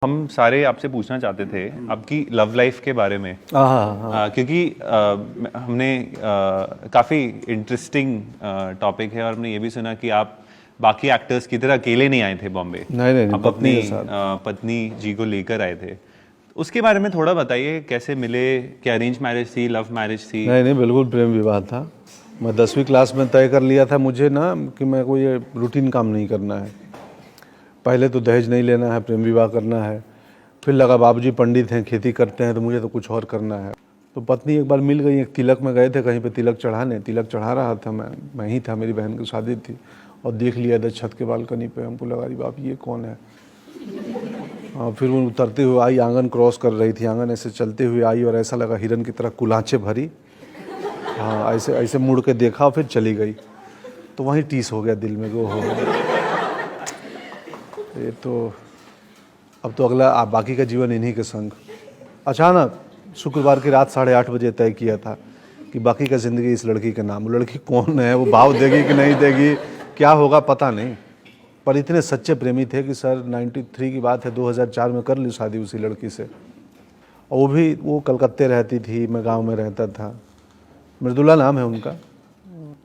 हम सारे आपसे पूछना चाहते थे आपकी लव लाइफ के बारे में। क्योंकि हमने काफ़ी इंटरेस्टिंग टॉपिक है और हमने ये भी सुना कि आप बाकी एक्टर्स की तरह अकेले नहीं आए थे बॉम्बे। नहीं, आप अपनी पत्नी जी को लेकर आए थे। उसके बारे में थोड़ा बताइए, कैसे मिले, क्या अरेंज मैरिज थी, लव मैरिज थी? नहीं, बिल्कुल प्रेम विवाह था। मैं 10वीं क्लास में तय कर लिया था मुझे ना कि मैं कोई रूटीन काम नहीं करना है। पहले तो दहेज नहीं लेना है, प्रेम विवाह करना है। फिर लगा बाबूजी पंडित हैं, खेती करते हैं, तो मुझे तो कुछ और करना है। तो पत्नी एक बार मिल गई, एक तिलक में गए थे कहीं पे तिलक चढ़ाने। तिलक चढ़ा रहा था मैं ही था, मेरी बहन की शादी थी। और देख लिया इधर छत के बालकनी पे, हमको लगा अरे बाप ये कौन है। फिर वो उतरते हुए आई, आंगन क्रॉस कर रही थी, आंगन ऐसे चलते हुए आई और ऐसा लगा हिरन की तरह कुलाचे भरी। हाँ, ऐसे ऐसे मुड़ के देखा और फिर चली गई। तो वहीं टीस हो गया दिल में कि हो ये तो अब तो अगला बाकी का जीवन इन्हीं के संग। अचानक शुक्रवार की रात 8:30 बजे तय किया था कि बाकी का ज़िंदगी इस लड़की के नाम। वो लड़की कौन है, वो भाव देगी कि नहीं देगी, क्या होगा पता नहीं। पर इतने सच्चे प्रेमी थे कि सर 93 की बात है, 2004 में कर ली शादी उसी लड़की से। और वो कलकत्ते रहती थी, मैं गांव में रहता था। मृदुला नाम है उनका।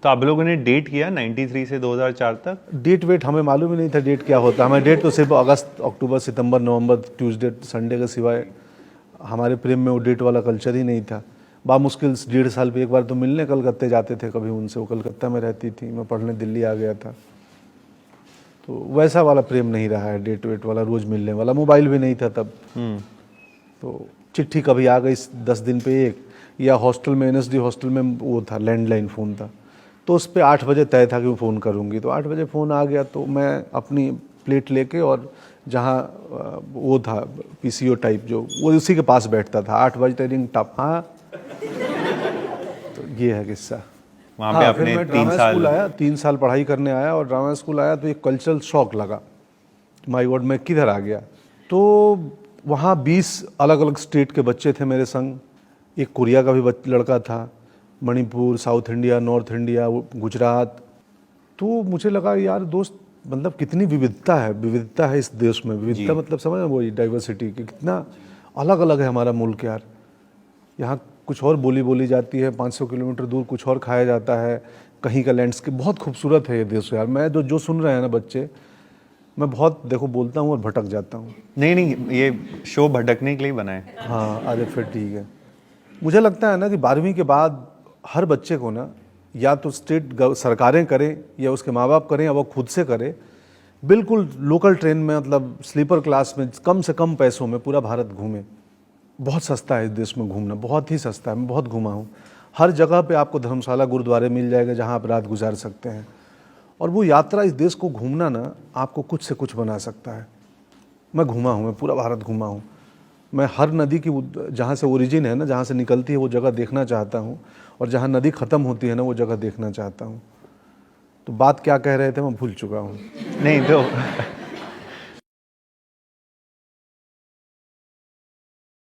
तो आप लोगों ने डेट किया 93 से 2004 तक? डेट वेट हमें मालूम ही नहीं था डेट क्या होता। हमें डेट तो सिर्फ अगस्त, अक्टूबर, सितंबर, नवंबर, ट्यूसडे, संडे के सिवाय हमारे प्रेम में वो डेट वाला कल्चर ही नहीं था। बामुश्किल 1.5 साल पे एक बार तो मिलने कलकत्ते जाते थे कभी उनसे। वो कलकत्ता में रहती थी, मैं पढ़ने दिल्ली आ गया था। तो वैसा वाला प्रेम नहीं रहा है, डेट वेट वाला, रोज़ मिलने वाला। मोबाइल भी नहीं था तब। तो चिट्ठी कभी आ गई 10 दिन पे एक, या हॉस्टल में, NSD हॉस्टल में वो था, लैंडलाइन फ़ोन था। तो उस पर 8 बजे तय था कि मैं फ़ोन करूँगी। तो 8 बजे फ़ोन आ गया तो मैं अपनी प्लेट लेके और जहाँ वो था PCO टाइप, जो वो उसी के पास बैठता था। 8 बजे रिंग टप। हाँ, तो ये है किस्सा। वहाँ पे आपने फिर मैं ड्रामा स्कूल आया, 3 साल पढ़ाई करने आया और ड्रामा स्कूल आया तो एक कल्चरल शॉक लगा। माय गॉड, मैं किधर आ गया। तो वहाँ 20 अलग अलग स्टेट के बच्चे थे मेरे संग। एक कोरिया का भी लड़का था, Manipur, south India, north India, Gujarat. तो मुझे लगा यार दोस्त, मतलब कितनी विविधता है इस देश में। विविधता मतलब समझ वो डाइवर्सिटी की, कितना अलग अलग है हमारा मुल्क यार। यहाँ कुछ और बोली जाती है, 500 किलोमीटर दूर कुछ और खाया जाता है। कहीं का लैंडस्केप बहुत खूबसूरत है ये देश यार। मैं जो सुन रहे हैं ना बच्चे, मैं बहुत देखो बोलता हूँ और भटक जाता हूँ। नहीं, ये शो भटकने के लिए बना है। हाँ, अरे फिर ठीक है। मुझे लगता है ना कि 12वीं के बाद हर बच्चे को ना, या तो स्टेट सरकारें करें या उसके माँ बाप करें या वो खुद से करे, बिल्कुल लोकल ट्रेन में, मतलब स्लीपर क्लास में, कम से कम पैसों में पूरा भारत घूमे। बहुत सस्ता है इस देश में घूमना, बहुत ही सस्ता है। मैं बहुत घूमा हूँ। हर जगह पे आपको धर्मशाला, गुरुद्वारे मिल जाएगा जहाँ आप रात गुजार सकते हैं। और वो यात्रा, इस देश को घूमना ना, आपको कुछ से कुछ बना सकता है। मैं घूमा हूँ, मैं पूरा भारत घूमा हूँ। मैं हर नदी की जहाँ से ओरिजिन है ना, जहाँ से निकलती है, वो जगह देखना चाहता हूँ। और जहाँ नदी ख़त्म होती है ना, वो जगह देखना चाहता हूँ। तो बात क्या कह रहे थे मैं भूल चुका हूँ। नहीं तो